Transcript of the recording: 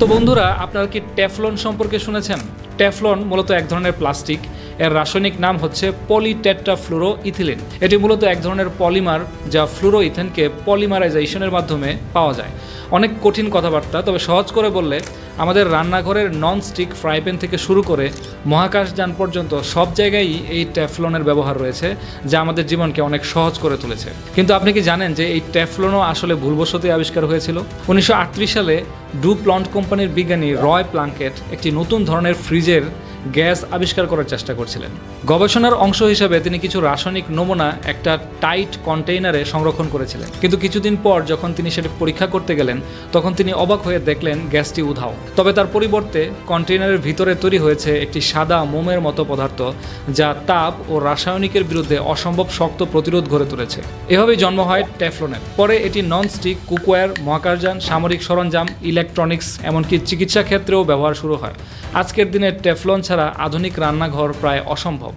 তো বন্ধুরা, আপনারা কি টেফলন সম্পর্কে শুনেছেন? টেফলন মূলত এক ধরনের প্লাস্টিক। এর রাসায়নিক নাম হচ্ছে পলিটেট্রাফ্লুরোইথিলিন। এটি মূলত এক ধরনের পলিমার যা ফ্লুরোইথেনকে পলিমারাইজেশনের মাধ্যমে পাওয়া যায়। অনেক কঠিন কথাবার্তা, তবে সহজ করে বললে আমাদের রান্নাঘরের নন স্টিক ফ্রাই প্যান থেকে শুরু করে মহাকাশযান পর্যন্ত সব জায়গায়ই এই টেফলনের ব্যবহার রয়েছে, যা আমাদের জীবনকে অনেক সহজ করে তুলেছে। কিন্তু আপনি কি জানেন যে এই টেফলনও আসলে ভুলবশতই আবিষ্কার হয়েছিল? 1938 সালে ডুপ্লন্ট কোম্পানির বিজ্ঞানী রয় প্লাঙ্কেট একটি নতুন ধরনের ফ্রিজের গ্যাস আবিষ্কার করার চেষ্টা করছিলেন। গবেষণার অংশ হিসেবে তিনি কিছু রাসায়নিক নমুনা একটা টাইট কন্টেইনারে সংরক্ষণ করেছিলেন। কিন্তু কিছুদিন পর যখন তিনি সেটি পরীক্ষা করতে গেলেন, তখন তিনি অবাক হয়ে দেখলেন গ্যাসটি উধাও। তবে তার পরিবর্তে কন্টেইনারের ভিতরে তৈরি হয়েছে একটি সাদা মোমের মতো পদার্থ, যা তাপ ও রাসায়নিকের বিরুদ্ধে অসম্ভব শক্ত প্রতিরোধ গড়ে তুলেছে। এভাবেই জন্ম হয় টেফলনের। পরে এটি নন স্টিক, কুকওয়্যার, মহাকাশযান, সামরিক সরঞ্জাম, ইলেকট্রনিক্স, এমনকি চিকিৎসা ক্ষেত্রেও ব্যবহার শুরু হয়। আজকের দিনে টেফলন ছাড়া আধুনিক রান্নাঘর প্রায় অসম্ভব।